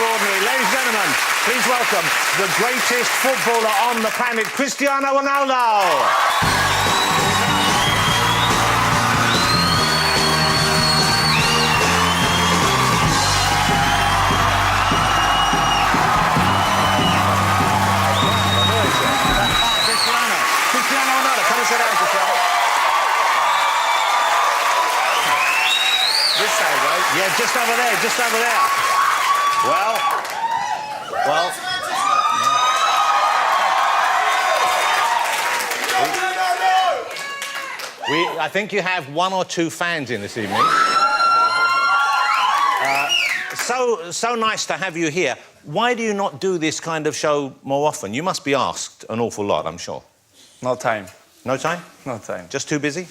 extraordinary. Ladies and gentlemen, please welcome the greatest footballer on the planet, Cristiano Ronaldo. Cristiano Ronaldo, come and sit down, Cristiano. This side, right? Yeah, just over there, just over there. Well. I think you have one or two fans in this evening. So nice to have you here. Why do you not do this kind of show more often? You must be asked an awful lot, I'm sure. No time. No time? No time. Just too busy?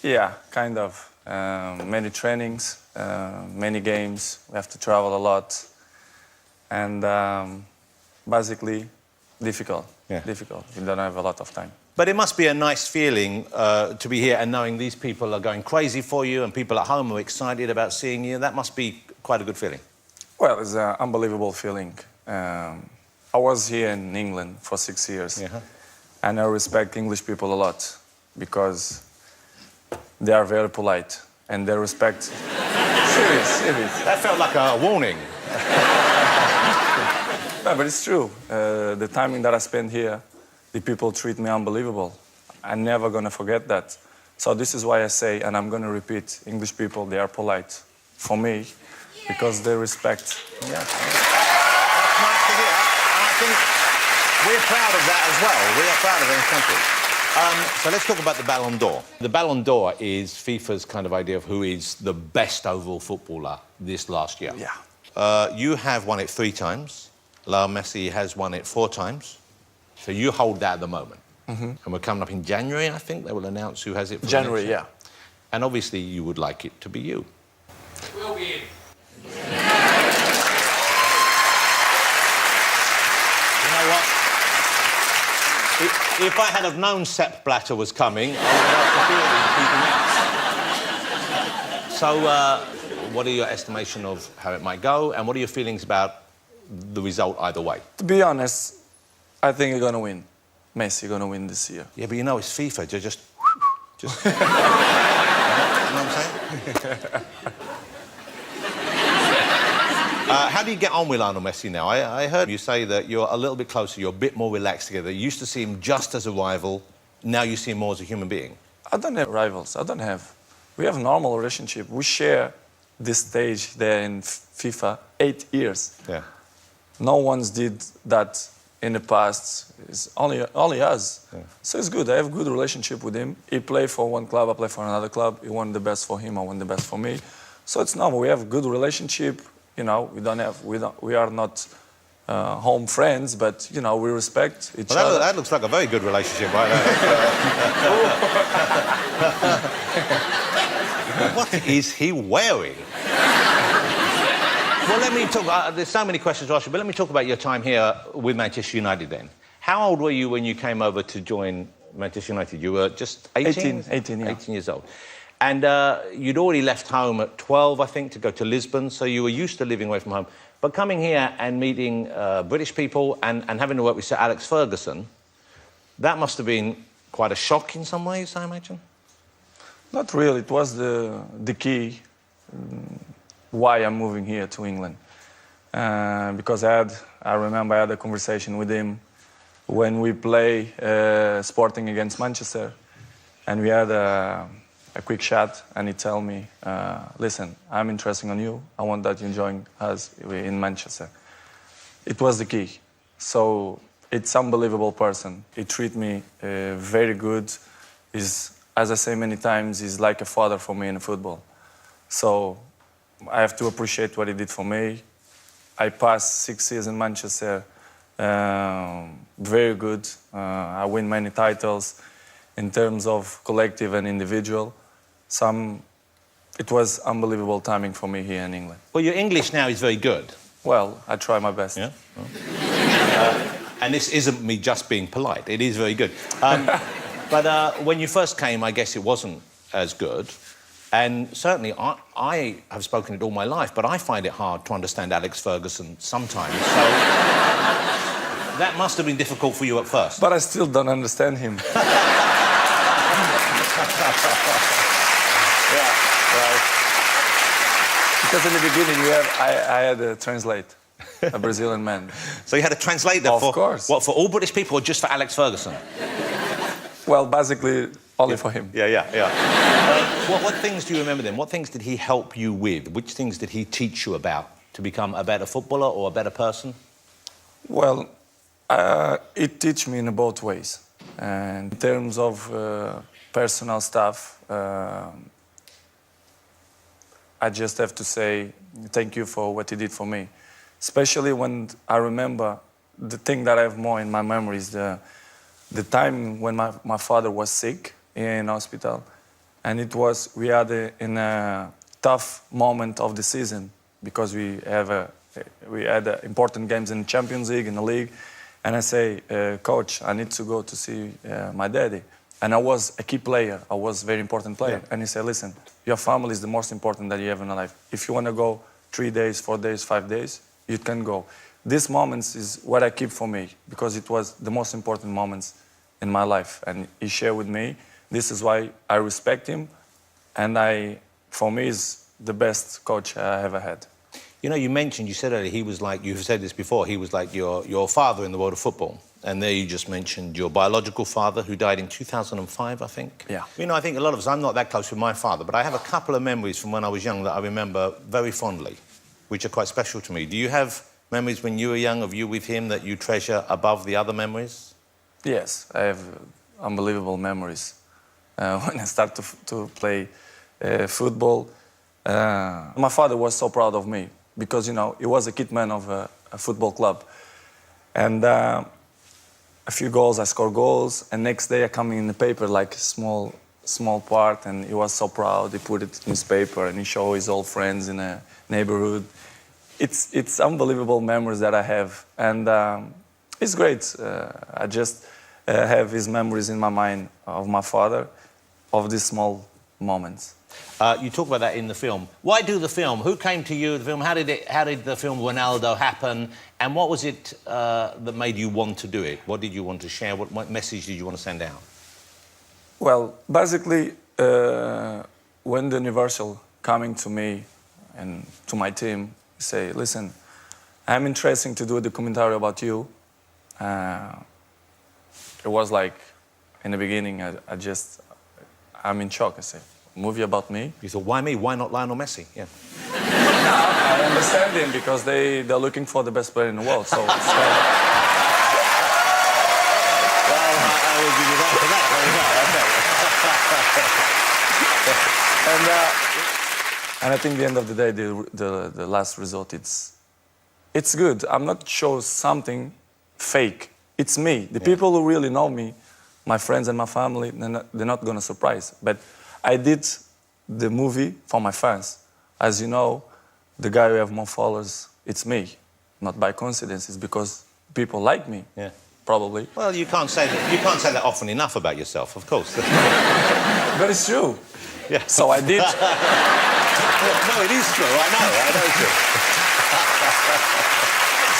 Yeah, kind of. Many trainings, many games. We have to travel a lot. And basically, difficult. Yeah. Difficult. We don't have a lot of time. But it must be a nice feeling to be here and knowing these people are going crazy for you and people at home are excited about seeing you. That must be quite a good feeling. Well, it's an unbelievable feeling. I was here in England for 6 years. Yeah. And I respect English people a lot because they are very polite and they respect... serious. That felt like a warning. No, but it's true. The timing that I spent here, the people treat me unbelievable. I'm never going to forget that. So this is why I say, and I'm going to repeat, English people, they are polite for me because they respect. Yeah. That's nice to hear. And I think we're proud of that as well. We are proud of it in country. So let's talk about the Ballon d'Or. The Ballon d'Or is FIFA's kind of idea of who is the best overall footballer this last year. Yeah. You have won it 3 times. Messi has won it 4 times. So you hold that at the moment. And we're coming up in January, I think. They will announce who has it for January, yeah. And obviously you would like it to be you. Will be in. You know what? If I had have known Sepp Blatter was coming, I would have keeping it. So, what are your estimation of how it might go, and what are your feelings about the result either way? To be honest, I think you're going to win. Messi going to win this year. Yeah, but you know, it's FIFA. Just... you know what I'm saying? How do you get on with Lionel Messi now? I heard you say that you're a little bit closer, you're a bit more relaxed together. You used to see him just as a rival, now you see him more as a human being. I don't have rivals, I don't have. We have a normal relationship. We share this stage there in FIFA 8 years. Yeah. No one's did that in the past. It's only us. Yeah. So it's good. I have a good relationship with him. He play for one club, I play for another club. He want the best for him, I want the best for me. So it's normal. We have a good relationship. You know, we are not home friends, but you know, we respect each other. That looks like a very good relationship, right there. What is he wearing? Well, let me talk. There's so many questions to ask you, but let me talk about your time here with Manchester United then. How old were you when you came over to join Manchester United? You were just 18? 18, yeah. 18 years old. And you'd already left home at 12, I think, to go to Lisbon, so you were used to living away from home. But coming here and meeting British people and having to work with Sir Alex Ferguson, that must have been quite a shock in some ways, I imagine? Not really. It was the key why I'm moving here to England. Because I remember I had a conversation with him when we play Sporting against Manchester, and we had a quick chat, and he told me, listen, I'm interested in you. I want that you join us in Manchester. It was the key. So it's unbelievable person. He treat me very good. He's, as I say many times, he's like a father for me in football. So I have to appreciate what he did for me. I passed 6 years in Manchester, very good. I win many titles in terms of collective and individual. It was unbelievable timing for me here in England. Well, your English now is very good. Well, I try my best. Yeah? Oh. And this isn't me just being polite. It is very good. But when you first came, I guess it wasn't as good. And certainly, I have spoken it all my life, but I find it hard to understand Alex Ferguson sometimes. So that must have been difficult for you at first. But I still don't understand him. Yeah, well, because in the beginning I had to translate, a Brazilian man. So you had to translate that Of course. What, for all British people or just for Alex Ferguson? Well, basically only for him. Yeah. What things do you remember then? What things did he help you with? Which things did he teach you about to become a better footballer or a better person? Well, it teach me in both ways. And in terms of personal stuff, I just have to say thank you for what he did for me. Especially when I remember the thing that I have more in my memory is the time when my father was sick in hospital. And we had a tough moment of the season because we had important games in the Champions League, in the league. And I say, Coach, I need to go to see my daddy. And I was a key player. I was a very important player. Yeah. And he said, listen, your family is the most important that you have in your life. If you want to go 3 days, 4 days, 5 days, you can go. These moments is what I keep for me because it was the most important moments in my life. And he shared with me. This is why I respect him. And for me, is the best coach I ever had. You know, you said earlier, he was like, you've said this before, he was like your father in the world of football. And there you just mentioned your biological father, who died in 2005, I think. Yeah. You know, I think a lot of us, I'm not that close with my father, but I have a couple of memories from when I was young that I remember very fondly, which are quite special to me. Do you have memories when you were young of you with him that you treasure above the other memories? Yes, I have unbelievable memories. When I started to play football, my father was so proud of me because, you know, he was a kit man of a football club. And a few goals, I scored goals, and next day I come in the paper like a small part, and he was so proud. He put it in his paper and he showed his old friends in a neighborhood. It's unbelievable memories that I have, and it's great. I just have his memories in my mind of my father, of these small moments. You talk about that in the film. Why do the film? Who came to you, the film? How did the film Ronaldo happen? And what was it that made you want to do it? What did you want to share? What message did you want to send out? Well, basically, when the Universal coming to me and to my team, say, listen, I'm interested to do a documentary about you. It was like, in the beginning, I'm in shock. I say, movie about me? You thought, why me? Why not Lionel Messi? Yeah. I understand him because they're looking for the best player in the world. So it's kind of... Well, I will give you that for that. There you go. Okay. And I think at the end of the day, the last result, it's good. I'm not showing something fake. It's me. The people who really know me, my friends and my family, they're not going to surprise. But I did the movie for my fans. As you know, the guy who have more followers, it's me. Not by coincidence, it's because people like me. Yeah. Probably. Well, you can't say that often enough about yourself, of course. But it's true. Yeah. So I did. No, it is true. I know it's true.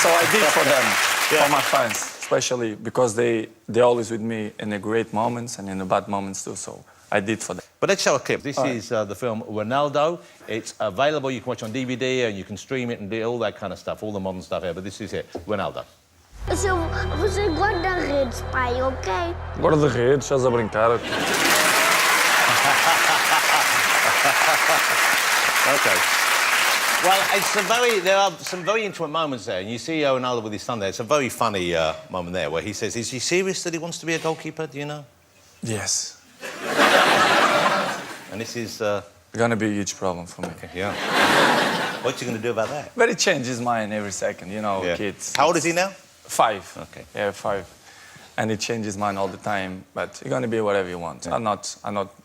So I did for them, for my fans, especially because they're always with me in the great moments and in the bad moments too. So I did for them. But let's show a clip. This is the film Ronaldo. It's available. You can watch on DVD and you can stream it and do all that kind of stuff, all the modern stuff here. But this is it, Ronaldo. Você guarda-redes, pai, ok? Guarda-redes, estás a brincar. Okay. Well, there are some very intimate moments there, and you see Ronaldo with his son there. It's a very funny moment there where he says, is he serious that he wants to be a goalkeeper, do you know? Yes. And this is... Going to be a huge problem for me. Okay, yeah. What are you going to do about that? But it changes mind every second, you know, Yeah. kids. How old is he now? 5. Okay. Yeah, 5. And it changes mine all the time, but you're going to be whatever you want. Yeah.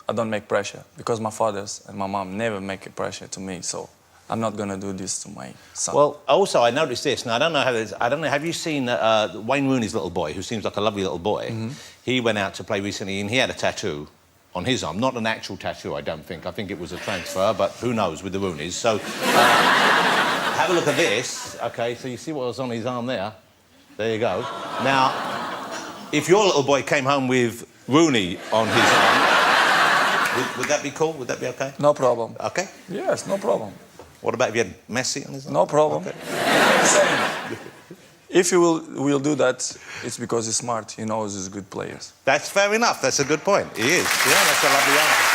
I don't make pressure because my fathers and my mom never make a pressure to me, so I'm not going to do this to my son. Well, also, I noticed this. Now, I don't know, have you seen Wayne Rooney's little boy, who seems like a lovely little boy? Mm-hmm. He went out to play recently and he had a tattoo on his arm. Not an actual tattoo, I don't think. I think it was a transfer, but who knows with the Roonies. So, have a look at this. OK, so you see what was on his arm there? There you go. Now, if your little boy came home with Rooney on his arm, would that be cool? Would that be OK? No problem. OK? Yes, no problem. What about if you had Messi on his arm? No problem. Okay. Same. If you will do that, it's because he's smart. He knows he's good players. That's fair enough. That's a good point. He is. Yeah, that's a lovely answer.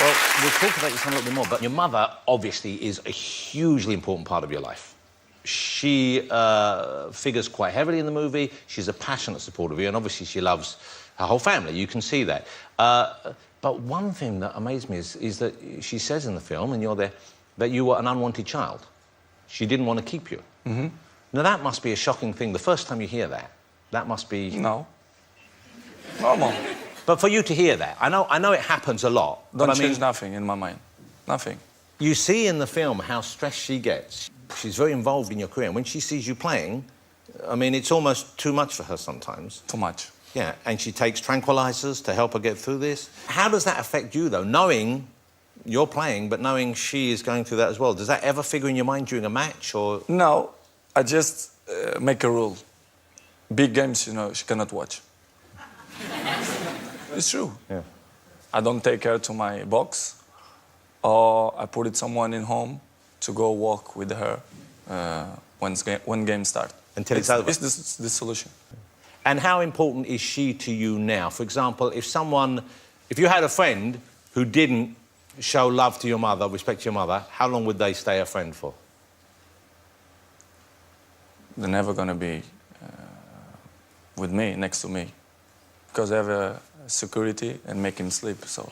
Well, we'll talk about this a little bit more, but your mother, obviously, is a hugely important part of your life. She figures quite heavily in the movie. She's a passionate supporter of you, and obviously she loves her whole family. You can see that. But one thing that amazed me is that she says in the film, and you're there, that you were an unwanted child. She didn't want to keep you. Mm-hmm. Now, that must be a shocking thing. The first time you hear that, that must be... No. Normal. But for you to hear that, I know it happens a lot. Don't change nothing in my mind. Nothing. You see in the film how stressed she gets. She's very involved in your career. And when she sees you playing, I mean, it's almost too much for her sometimes. Too much. Yeah, and she takes tranquilizers to help her get through this. How does that affect you, though, knowing you're playing, but knowing she is going through that as well? Does that ever figure in your mind during a match, or...? No, I just make a rule. Big games, you know, she cannot watch. It's true. Yeah. I don't take her to my box, or I put it someone in home to go walk with her when game starts. Until it's over. It's the solution. And how important is she to you now? For example, if you had a friend who didn't show love to your mother, respect to your mother, how long would they stay a friend for? They're never going to be with me, next to me, because I have a security and make him sleep, so...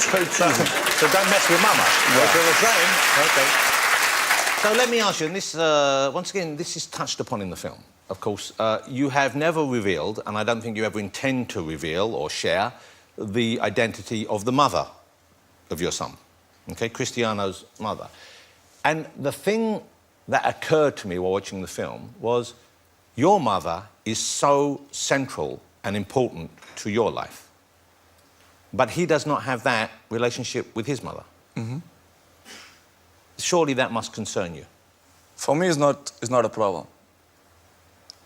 So don't mess with mama. Yeah. That's what we're saying. OK. So let me ask you, and this, once again, this is touched upon in the film, of course. You have never revealed, and I don't think you ever intend to reveal or share, the identity of the mother of your son, OK? Cristiano's mother. And the thing that occurred to me while watching the film was your mother is so central and important to your life. But he does not have that relationship with his mother. Mm-hmm. Surely that must concern you. For me, it's not a problem.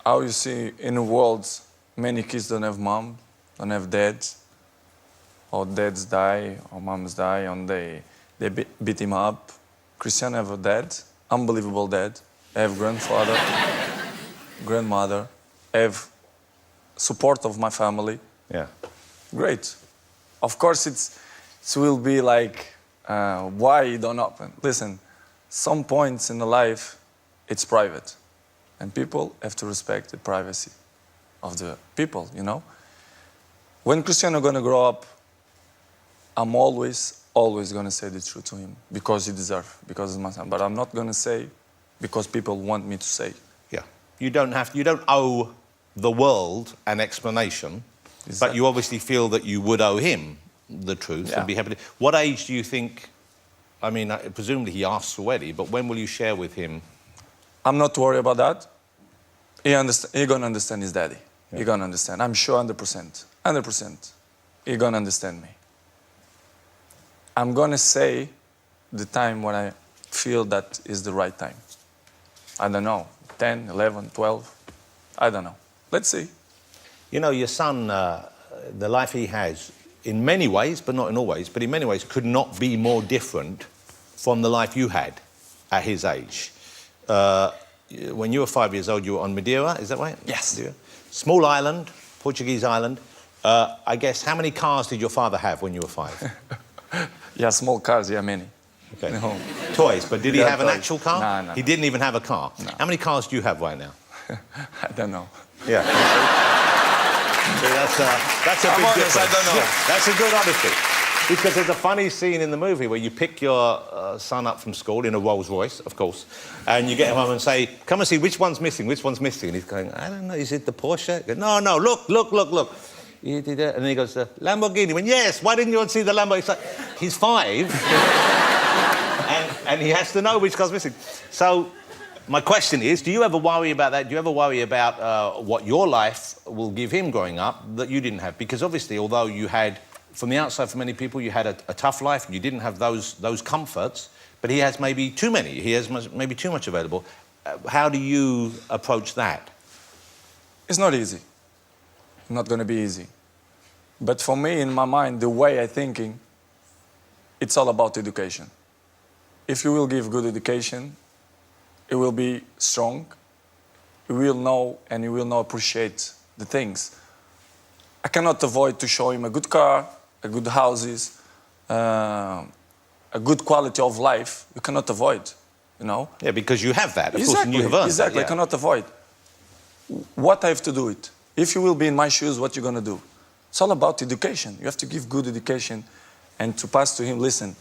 How you see in the world, many kids don't have mom, don't have dads, or dads die, or moms die, and they beat him up. Cristiano have a dad, unbelievable dad. I have grandfather, grandmother. I have support of my family. Yeah. Great. Of course, it will be like, why it don't happen? Listen, some points in the life, it's private. And people have to respect the privacy of the people, you know? When Cristiano gonna grow up, I'm always gonna say the truth to him because he deserves, because it's my son. But I'm not gonna say because people want me to say. Yeah. You don't owe the world an explanation, Exactly. but you obviously feel that you would owe him the truth and be happy to... What age do you think... I mean, presumably he asks already, but when will you share with him? I'm not worried about that. He gonna understand his daddy. Yeah. He gonna understand. I'm sure 100%. 100%. He gonna understand me. I'm gonna say the time when I feel that is the right time. I don't know, 10, 11, 12. I don't know. Let's see. You know, your son, the life he has, in many ways, but not in all ways, but in many ways, could not be more different from the life you had at his age. When you were 5 years old, you were on Madeira, is that right? Yes. Madeira. Small island, Portuguese island. I guess, how many cars did your father have when you were 5? Yeah, small cars, yeah, many. Okay. No. Toys, but did he have an toys. actual car? No. He didn't even have a car? No. How many cars do you have right now? I don't know. Yeah. See, that's a big difference. I don't know. That's a good honesty. Because there's a funny scene in the movie where you pick your son up from school in a Rolls Royce, of course, and you get him home and say, come and see, which one's missing, which one's missing? And he's going, I don't know, is it the Porsche? Goes, no, look. He did it, and then he goes, Lamborghini. He went, yes, why didn't you want to see the Lamborghini? It's like, he's 5, and he has to know which car's missing. So My question is, do you ever worry about that? Do you ever worry about what your life will give him growing up that you didn't have? Because obviously, although you had, from the outside for many people, you had a tough life, you didn't have those comforts, but he has maybe too many. He has maybe too much available. How do you approach that? It's not easy. Not going to be easy. But for me, in my mind, the way I'm thinking, it's all about education. If you will give good education, it will be strong. You will know and you will not appreciate the things. I cannot avoid to show him a good car, a good houses, a good quality of life. You cannot avoid, you know? Yeah, because you have that, of exactly, course, and you have earned exactly. that, yeah. I cannot avoid. What I have to do it. If you will be in my shoes, what you're going to do? It's all about education. You have to give good education and to pass to him, listen,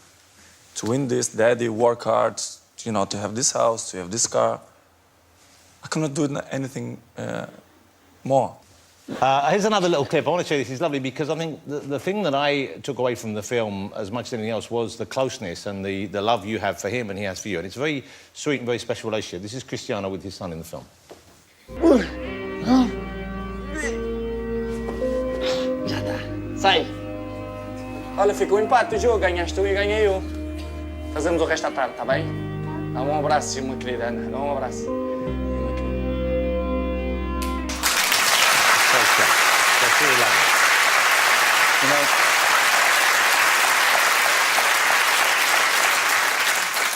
to win this, daddy, work hard, you know, to have this house, to have this car. I cannot do anything more. Here's another little clip. I want to show you this. It's lovely because I think the thing that I took away from the film as much as anything else was the closeness and the love you have for him and he has for you. And it's a very sweet and very special relationship. This is Cristiano with his son in the film. Já tá. Sai. Olha, fica um empate o jogo. Ganhaste tu e ganhei eu. Fazemos o resto à tarde, tá bem? Dá um abraço, minha querida Ana. Dá um abraço. That's really lovely. You know,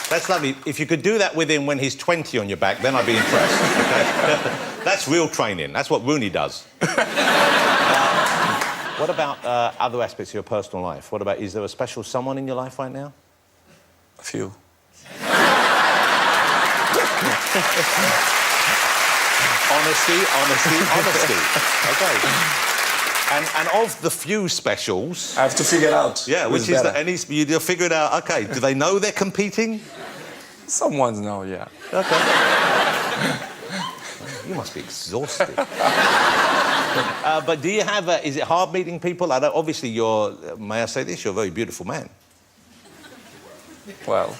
that's lovely. If you could do that with him when he's 20 on your back, then I'd be impressed. Okay? That's real training. That's what Rooney does. What about other aspects of your personal life? What about, is there a special someone in your life right now? A few. Honesty. Okay. And of the few specials... I have to figure it out. Yeah, which is that, and you'll figure it out, OK, do they know they're competing? Some ones know, yeah. OK. You must be exhausted. But do you have is it hard meeting people? Obviously, may I say this, you're a very beautiful man. Well...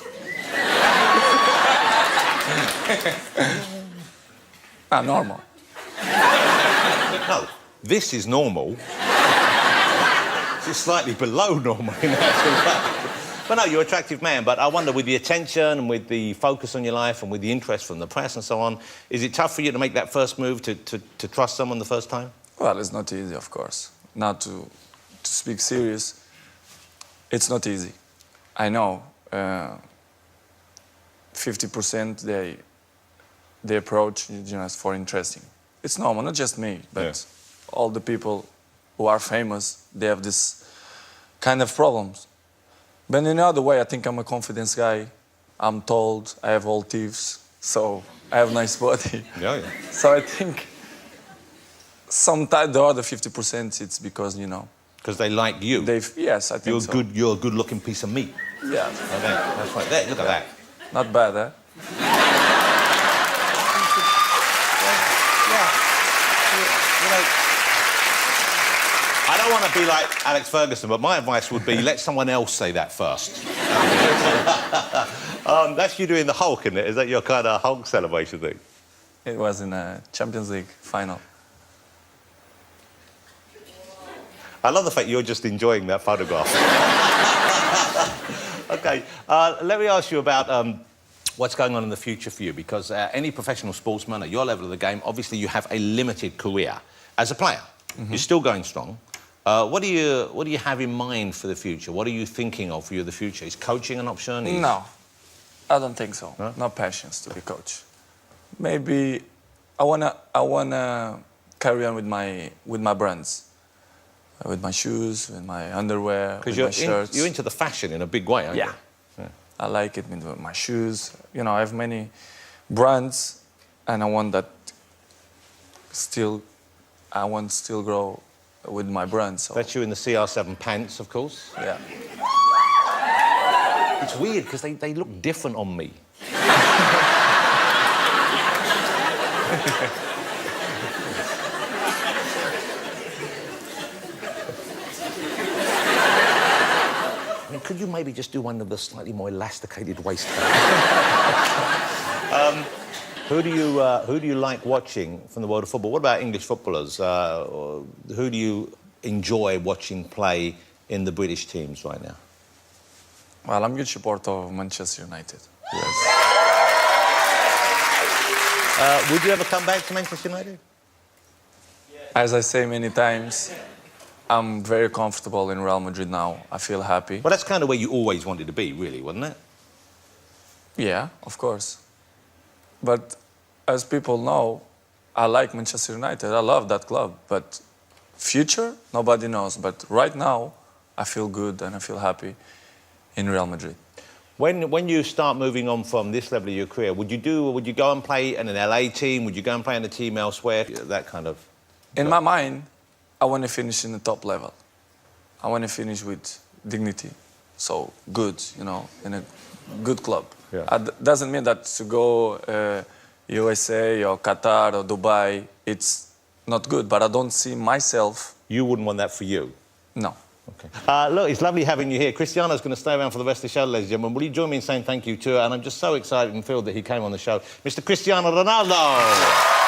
normal. No, this is normal. This is slightly below normal in actual fact. But no, you're an attractive man. But I wonder, with the attention and with the focus on your life and with the interest from the press and so on, is it tough for you to make that first move, to trust someone the first time? Well, it's not easy, of course. Not to speak serious, it's not easy. I know 50% they approach just for interesting. It's normal, not just me, but all the people who are famous, they have this kind of problems. But in another way, I think I'm a confidence guy. I'm told I have all teeth, so I have nice body. Yeah. So I think sometimes the other 50%, it's because, you know... Because they like you. Yes, I think so. You're a good-looking piece of meat. Yeah. That's right. There, look at that. Not bad, eh? You know, I don't want to be like Alex Ferguson, but my advice would be let someone else say that first. That's you doing the Hulk, isn't it? Is that your kind of Hulk celebration thing? It was in a Champions League final. I love the fact you're just enjoying that photograph. OK, let me ask you about what's going on in the future for you, because any professional sportsman at your level of the game, obviously you have a limited career as a player. You're still going strong. What do you have in mind for the future? What are you thinking of for the future? Is coaching an option? No, I don't think so. Huh? No passions to be coach. Maybe I wanna carry on with my brands, with my shoes, with my underwear, with my shirts. You're into the fashion in a big way, aren't you? Yeah. I like it with my shoes. You know, I have many brands, and I want still grow with my brand. So. That's you in the CR7 pants, of course. Yeah. It's weird because they look different on me. I mean, could you maybe just do one of the slightly more elasticated waistbands? Who do you like watching from the world of football? What about English footballers? Who do you enjoy watching play in the British teams right now? Well, I'm a huge supporter of Manchester United. Yes. Would you ever come back to Manchester United? As I say many times, I'm very comfortable in Real Madrid now. I feel happy. Well, that's kind of where you always wanted to be, really, wasn't it? Yeah, of course. But as people know, I like Manchester United. I love that club. But future, nobody knows. But right now, I feel good and I feel happy in Real Madrid. When you start moving on from this level of your career, would you go and play in an LA team? Would you go and play in a team elsewhere? That kind of... In my mind, I want to finish in the top level. I want to finish with dignity. So good, you know, in a good club. Yeah. Doesn't mean that to go USA or Qatar or Dubai, it's not good. But I don't see myself... You wouldn't want that for you? No. Okay. Look, it's lovely having you here. Cristiano's going to stay around for the rest of the show, ladies and gentlemen. Will you join me in saying thank you to her? And I'm just so excited and thrilled that he came on the show. Mr. Cristiano Ronaldo!